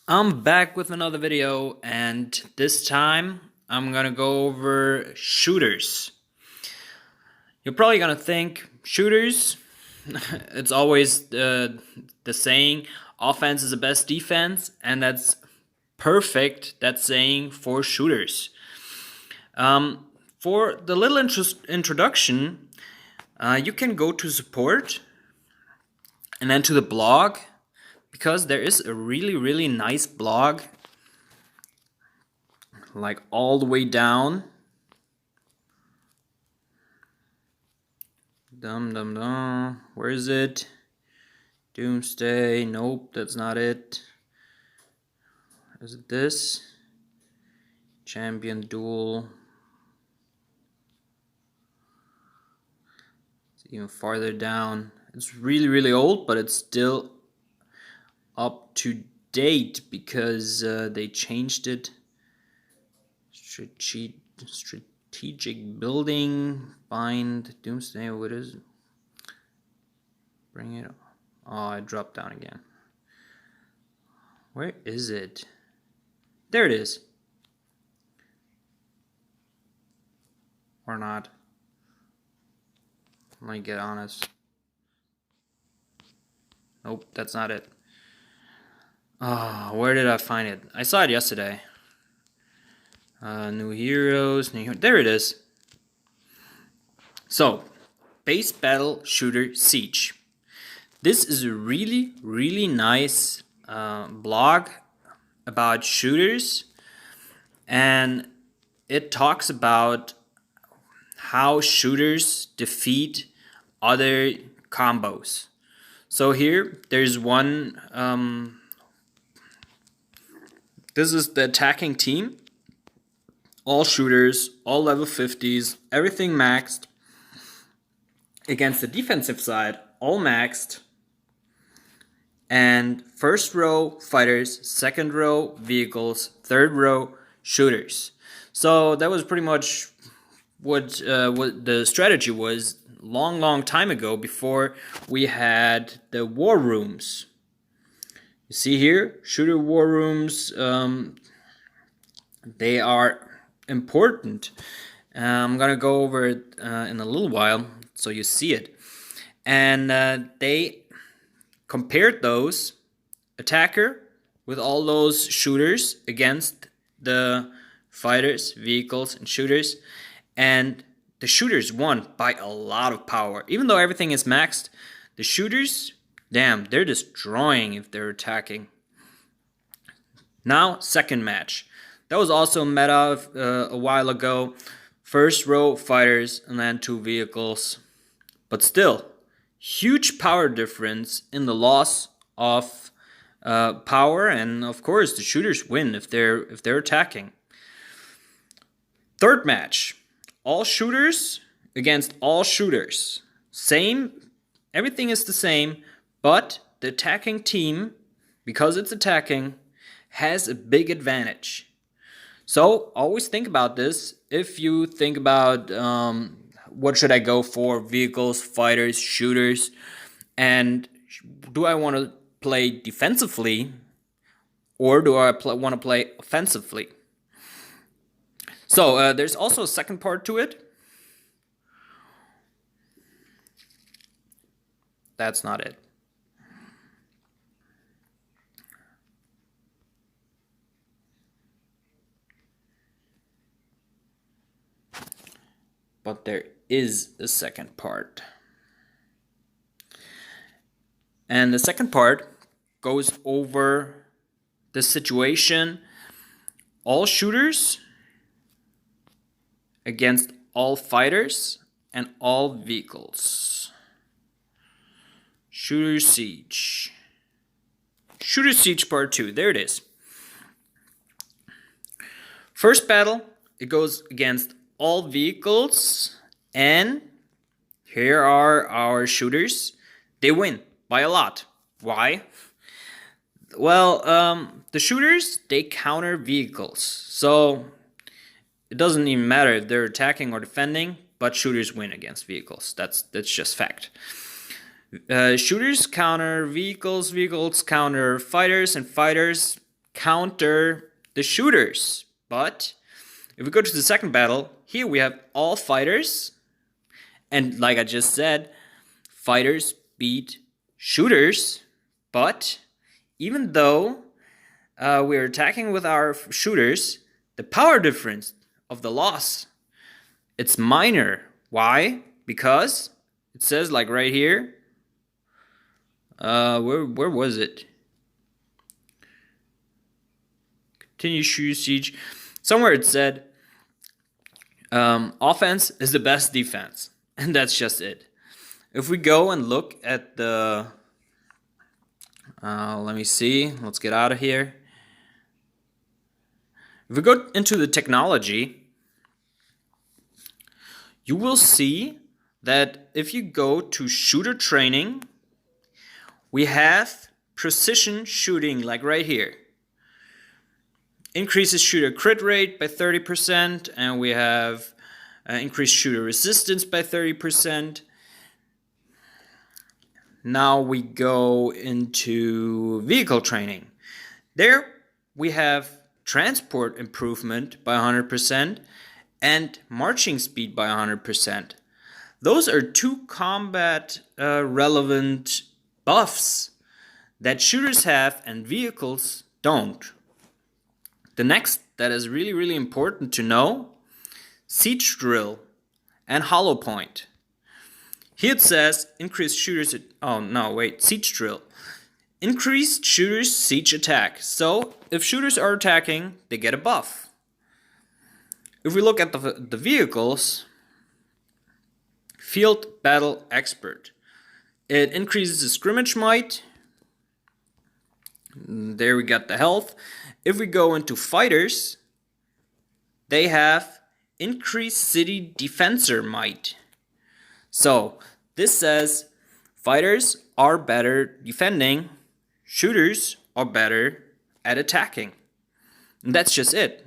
I'm back with another video, and this time I'm gonna go over shooters. You're probably gonna think shooters. It's always the saying, offense is the best defense, and that's perfect. That saying for shooters. For the little introduction, you can go to support and then to the blog, because there is a really nice blog, like all the way down. Where is it? Doomsday. Nope, that's not it. Is it this? Champion Duel. It's even farther down. It's really old, but it's still up to date because they changed it. Strategic building. Find Doomsday. What is it? Bring it up. Oh, I dropped down again. Where is it? There it is. Or not. Let me get honest. Nope, that's not it. Where did I find it? I saw it yesterday. New heroes. There it is. So, Base Battle Shooter Siege. This is a really nice blog about shooters, and it talks about how shooters defeat other combos. So here, there's one. This is the attacking team. All shooters, all level 50s, everything maxed. Against the defensive side, all maxed. And first row fighters, second row vehicles, third row shooters. So that was pretty much what the strategy was long time ago, before we had the war rooms. You see here, shooter war rooms. They are important. I'm gonna go over it in a little while, so you see it. And they compared those attacker with all those shooters against the fighters, vehicles, and shooters, and the shooters won by a lot of power. Even though everything is maxed, the shooters, damn, they're destroying if they're attacking. Now, second match. That was also meta a while ago. First row fighters and then two vehicles. But still, huge power difference in the loss of power, and of course the shooters win if they're attacking. Third match, all shooters against all shooters. Same, everything is the same, but the attacking team, because it's attacking, has a big advantage. So always think about this. If you think about what should I go for, vehicles, fighters, shooters, and do I want to play defensively or do I want to play offensively? So there's also a second part to it. That's not it. But there is a second part. And the second part goes over the situation. All shooters against all fighters and all vehicles. Shooter Siege. Shooter Siege Part 2. There it is. First battle, it goes against all vehicles, and here are our shooters. They win by a lot. Why? Well, the shooters, they counter vehicles. So it doesn't even matter if they're attacking or defending, but shooters win against vehicles. That's just fact. Shooters counter vehicles, vehicles counter fighters, and fighters counter the shooters. But if we go to the second battle, here we have all fighters. And like I just said, fighters beat shooters. But even though we're attacking with our shooters, the power difference of the loss, it's minor. Why? Because it says, like right here, where was it? Continue shoot siege. Somewhere it said, offense is the best defense. And that's just it. If we go and look at the, let me see, let's get out of here. If we go into the technology, you will see that if you go to shooter training, we have precision shooting, like right here. Increases shooter crit rate by 30%, and we have increased shooter resistance by 30%. Now we go into vehicle training. There we have transport improvement by 100% and marching speed by 100%. Those are two combat relevant buffs that shooters have and vehicles don't. The next that is really important to know, siege drill and hollow point. Here it says increased shooters, siege drill. Increased shooters siege attack. So if shooters are attacking, they get a buff. If we look at the vehicles, field battle expert. It increases the scrimmage might. There we got the health. If we go into fighters, they have increased city defensor might. So this says fighters are better defending, shooters are better at attacking. And that's just it.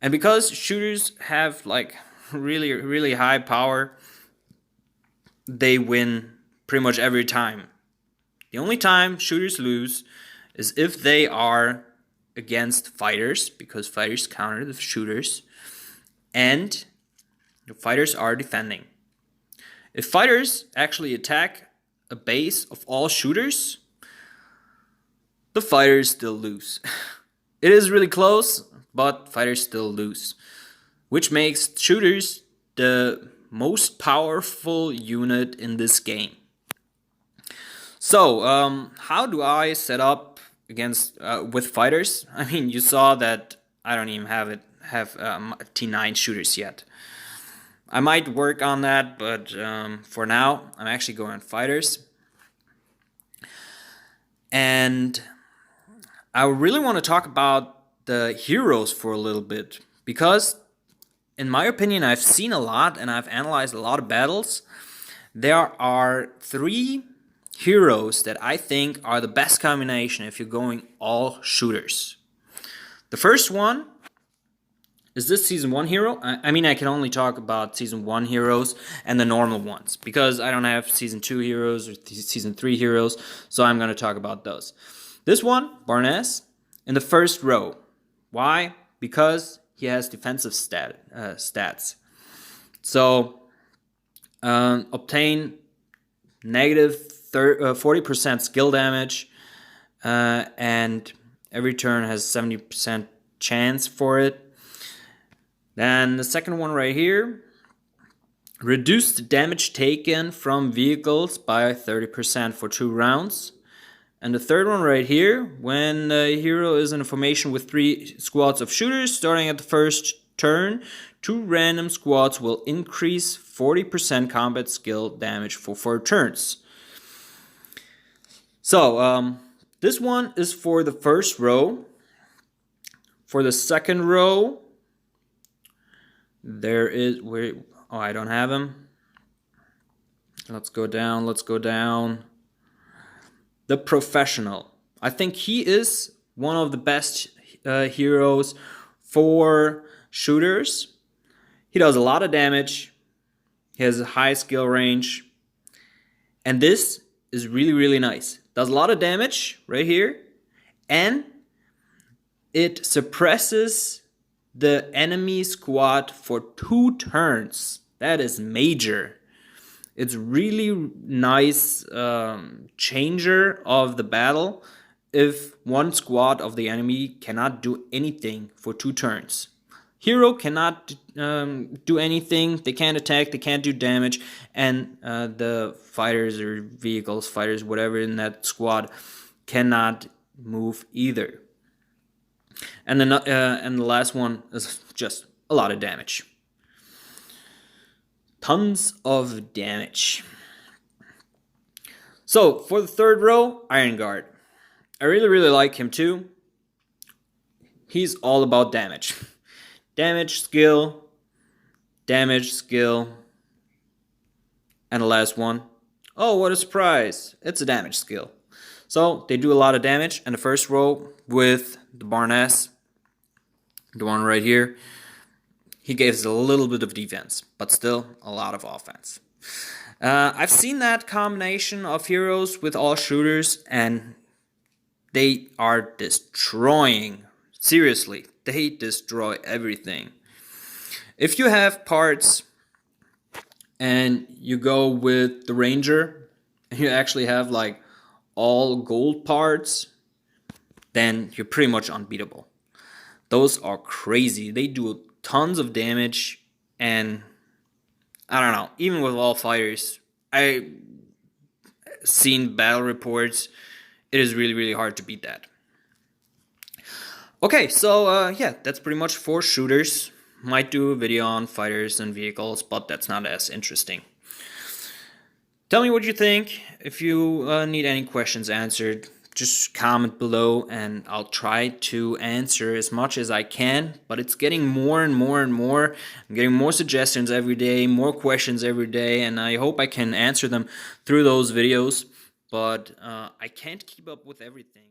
And because shooters have like really high power, they win pretty much every time. The only time shooters lose is if they are against fighters, because fighters counter the shooters, and the fighters are defending. If fighters actually attack a base of all shooters, the fighters still lose. It is really close, but fighters still lose, which makes shooters the most powerful unit in this game. So, how do I set up against with fighters? I mean, you saw that I don't even have T9 shooters yet. I might work on that, but for now, I'm actually going fighters. And I really want to talk about the heroes for a little bit, because in my opinion, I've seen a lot and I've analyzed a lot of battles. There are 3 heroes that I think are the best combination if you're going all shooters. The first one is this Season 1 hero. I mean, I can only talk about Season 1 heroes and the normal ones, because I don't have Season 2 heroes or Season 3 heroes, so I'm going to talk about those. This one, Barnes, in the first row. Why? Because he has defensive stats. So, obtain negative 40% skill damage, and every turn has 70% chance for it. Then the second one right here, reduce the damage taken from vehicles by 30% for 2 rounds. And the third one right here, when the hero is in a formation with 3 squads of shooters, starting at the first turn, 2 random squads will increase 40% combat skill damage for 4 turns. So, this one is for the first row. For the second row, there is, I don't have him. Let's go down. The professional. I think he is one of the best heroes for shooters. He does a lot of damage. He has a high skill range. And this is really nice. Does a lot of damage right here. And it suppresses the enemy squad for 2 turns. That is major. It's really nice changer of the battle if one squad of the enemy cannot do anything for 2 turns. Hero cannot do anything. They can't attack. They can't do damage. And the fighters or vehicles, fighters, whatever in that squad cannot move either. And the last one is just a lot of damage. Tons of damage. So for the third row, Iron Guard. I really like him too. He's all about damage. Damage, skill, and the last one. Oh, what a surprise. It's a damage skill. So they do a lot of damage. And the first row with the Barnes, the one right here, he gives a little bit of defense, but still a lot of offense. I've seen that combination of heroes with all shooters, and they are destroying. Seriously, they destroy everything. If you have parts and you go with the Ranger, and you actually have like all gold parts, then you're pretty much unbeatable. Those are crazy. They do tons of damage, and I don't know, even with all fighters, I've seen battle reports, it is really hard to beat that. Okay, so yeah, that's pretty much for shooters. Might do a video on fighters and vehicles, but that's not as interesting. Tell me what you think. If you need any questions answered, just comment below and I'll try to answer as much as I can, but it's getting more and more. I'm getting more suggestions every day, more questions every day, and I hope I can answer them through those videos, but I can't keep up with everything.